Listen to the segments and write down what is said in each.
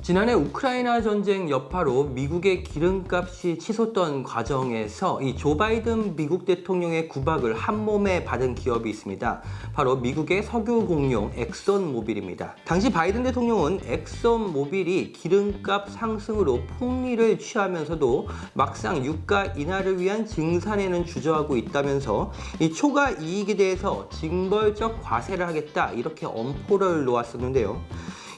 지난해 우크라이나 전쟁 여파로 미국의 기름값이 치솟던 과정에서 이 조 바이든 미국 대통령의 구박을 한몸에 받은 기업이 있습니다. 바로 미국의 석유 공룡 엑선모빌입니다. 당시 바이든 대통령은 엑선모빌이 기름값 상승으로 폭리를 취하면서도 막상 유가 인하를 위한 증산에는 주저하고 있다면서 이 초과 이익에 대해서 징벌적 과세를 하겠다 이렇게 엄포를 놓았었는데요.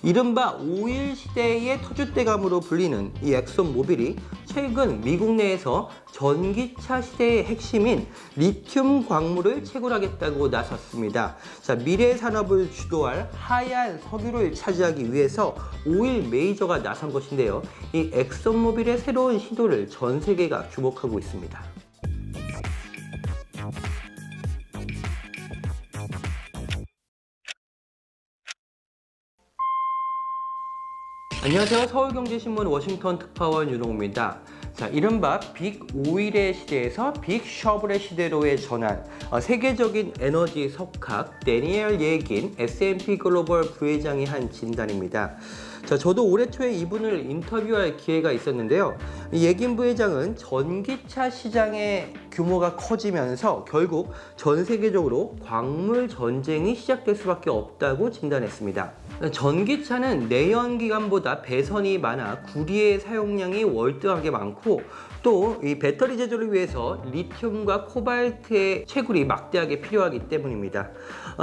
이른바 오일 시대의 터줏대감으로 불리는 이 엑선모빌이 최근 미국 내에서 전기차 시대의 핵심인 리튬 광물을 채굴하겠다고 나섰습니다. 자, 미래 산업을 주도할 하얀 석유를 차지하기 위해서 오일 메이저가 나선 것인데요. 이 엑선모빌의 새로운 시도를 전 세계가 주목하고 있습니다. 안녕하세요. 서울경제신문 워싱턴 특파원 윤홍호입니다. 자, 이른바 빅 오일의 시대에서 빅 셔블의 시대로의 전환, 세계적인 에너지 석학 데니엘 예긴 S&P 글로벌 부회장이 한 진단입니다. 자, 저도 올해 초에 이분을 인터뷰할 기회가 있었는데요. 예긴 부회장은 전기차 시장의 규모가 커지면서 결국 전 세계적으로 광물 전쟁이 시작될 수밖에 없다고 진단했습니다. 전기차는 내연기관보다 배선이 많아 구리의 사용량이 월등하게 많고 또 이 배터리 제조를 위해서 리튬과 코발트의 채굴이 막대하게 필요하기 때문입니다.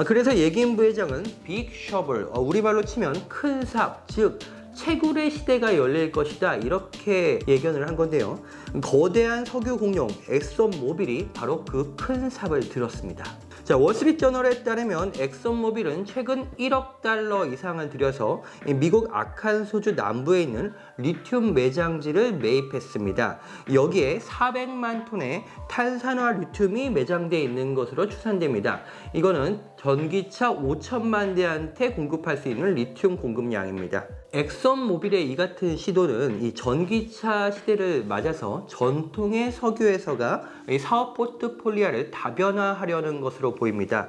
그래서 예긴 부회장은 빅 셔블, 우리말로 치면 큰 삽, 즉 채굴의 시대가 열릴 것이다 이렇게 예견을 한 건데요. 거대한 석유 공룡 엑선모빌이 바로 그 큰 삽을 들었습니다. 자, 월스트리트저널에 따르면 엑선모빌은 최근 1억 달러 이상을 들여서 미국 아칸소주 남부에 있는 리튬 매장지를 매입했습니다. 여기에 400만 톤의 탄산화 리튬이 매장되어 있는 것으로 추산됩니다. 이거는 전기차 5천만 대한테 공급할 수 있는 리튬 공급량입니다. 엑선모빌의 이 같은 시도는 이 전기차 시대를 맞아서 전통의 석유회사가 이 사업 포트폴리오를 다변화하려는 것으로 보입니다.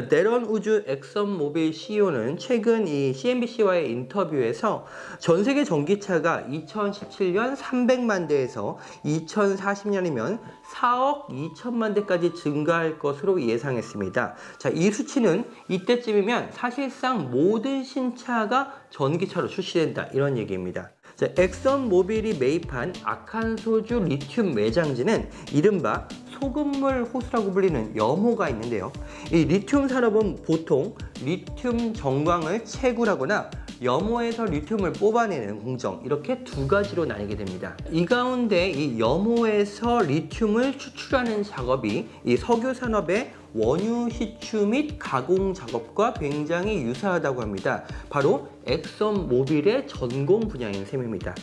데런 우즈 엑선모빌 CEO는 최근 이 CNBC와의 인터뷰에서 전 세계 전기차가 2017년 300만 대에서 2040년이면 4억 2천만 대까지 증가할 것으로 예상했습니다. 자, 이 수치는 이때쯤이면 사실상 모든 신차가 전기차로 출시된다 이런 얘기입니다. 자, 엑선모빌이 매입한 아칸소주 리튬 매장지는 이른바 소금물 호수라고 불리는 염호가 있는데요. 이 리튬 산업은 보통 리튬 정광을 채굴하거나 염호에서 리튬을 뽑아내는 공정, 이렇게 두 가지로 나뉘게 됩니다. 이 가운데 이 염호에서 리튬을 추출하는 작업이 이 석유 산업의 원유 시추 및 가공 작업과 굉장히 유사하다고 합니다. 바로 엑선모빌의 전공 분야인 셈입니다.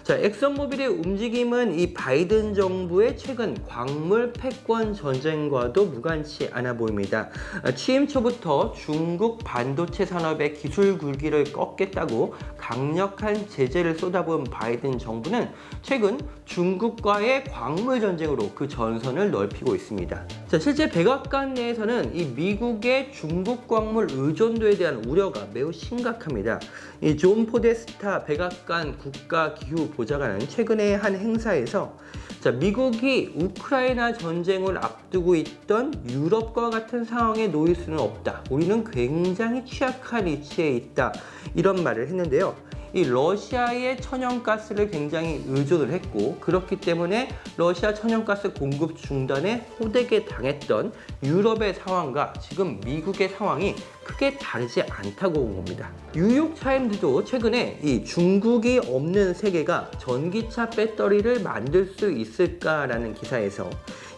자, 엑선모빌의 움직임은 이 바이든 정부의 최근 광물 패권 전쟁과도 무관치 않아 보입니다. 취임 초부터 중국 반도체 산업의 기술 굴기를 꺾겠다고 강력한 제재를 쏟아부은 바이든 정부는 최근 중국과의 광물 전쟁으로 그 전선을 넓히고 있습니다. 자, 실제 백악관 내에서는 이 미국의 중국 광물 의존도에 대한 우려가 매우 심각합니다. 이 존 포데스타 백악관 국가기후보좌관은 최근에 한 행사에서 자, 미국이 우크라이나 전쟁을 앞두고 있던 유럽과 같은 상황에 놓일 수는 없다. 우리는 굉장히 취약한 위치에 있다. 이런 말을 했는데요. 이 러시아의 천연가스를 굉장히 의존을 했고 그렇기 때문에 러시아 천연가스 공급 중단에 호되게 당했던 유럽의 상황과 지금 미국의 상황이 크게 다르지 않다고 본 겁니다. 뉴욕타임즈도 최근에 이 중국이 없는 세계가 전기차 배터리를 만들 수 있을까라는 기사에서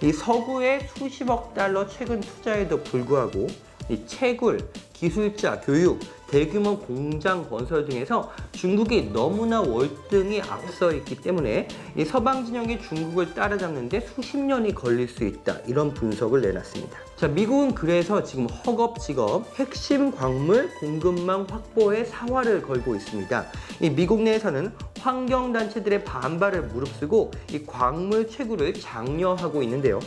이 서구의 수십억 달러 최근 투자에도 불구하고 이 채굴, 기술자, 교육, 대규모 공장 건설 등에서 중국이 너무나 월등히 앞서 있기 때문에 이 서방 진영이 중국을 따라잡는데 수십 년이 걸릴 수 있다 이런 분석을 내놨습니다. 자, 미국은 그래서 지금 허겁지겁 핵심 광물 공급망 확보에 사활을 걸고 있습니다. 이 미국 내에서는 환경단체들의 반발을 무릅쓰고 이 광물 채굴을 장려하고 있는데요.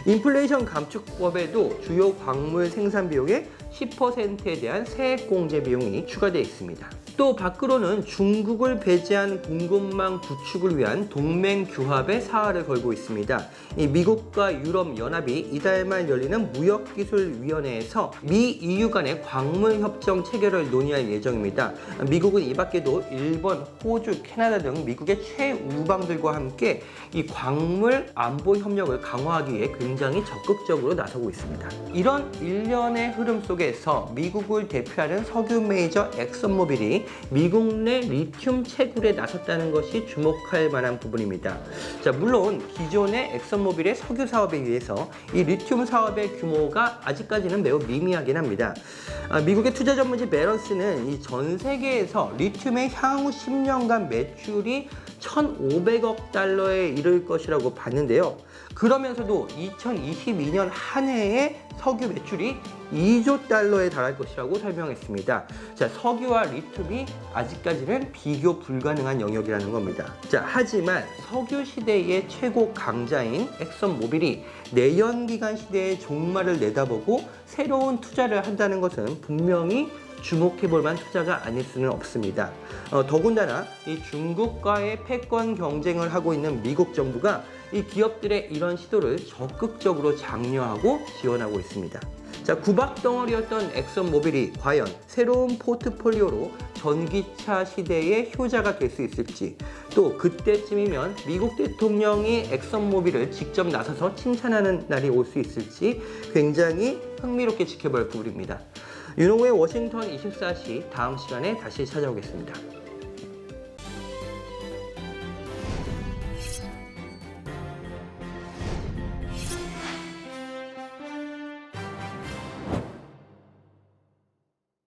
인플레이션 감축법에도 주요 광물 생산 비용의 10%에 대한 세액 공제 비용이 추가되어 있습니다. 또 밖으로는 중국을 배제한 공급망 구축을 위한 동맹 규합에 사활을 걸고 있습니다. 이 미국과 유럽 연합이 이달 말 열리는 무역기술위원회에서 미 EU 간의 광물 협정 체결을 논의할 예정입니다. 미국은 이 밖에도 일본, 호주, 캐나다 등 미국의 최우방들과 함께 이 광물 안보 협력을 강화하기 위해 굉장히 적극적으로 나서고 있습니다. 이런 일련의 흐름 속에서 미국을 대표하는 석유 메이저 엑슨모빌이 미국 내 리튬 채굴에 나섰다는 것이 주목할 만한 부분입니다. 자, 물론 기존의 엑슨모빌의 석유 사업에 비해서 이 리튬 사업의 규모가 아직까지는 매우 미미하긴 합니다. 미국의 투자 전문지 배런스는 이 전 세계에서 리튬의 향후 10년간 매출이 1,500억 달러에 이를 것이라고 봤는데요. 그러면서도 2022년 한 해에 석유 매출이 2조 달러에 달할 것이라고 설명했습니다. 자, 석유와 리튬이 아직까지는 비교 불가능한 영역이라는 겁니다. 자, 하지만 석유 시대의 최고 강자인 엑슨모빌이 내연기관 시대의 종말을 내다보고 새로운 투자를 한다는 것은 분명히 주목해볼 만한 투자가 아닐 수는 없습니다. 더군다나 이 중국과의 패권 경쟁을 하고 있는 미국 정부가 이 기업들의 이런 시도를 적극적으로 장려하고 지원하고 있습니다. 자, 구박덩어리였던 엑슨모빌이 과연 새로운 포트폴리오로 전기차 시대의 효자가 될 수 있을지, 또 그때쯤이면 미국 대통령이 엑슨모빌을 직접 나서서 칭찬하는 날이 올 수 있을지 굉장히 흥미롭게 지켜볼 부분입니다. 윤홍호의 워싱턴 24시 다음 시간에 다시 찾아오겠습니다.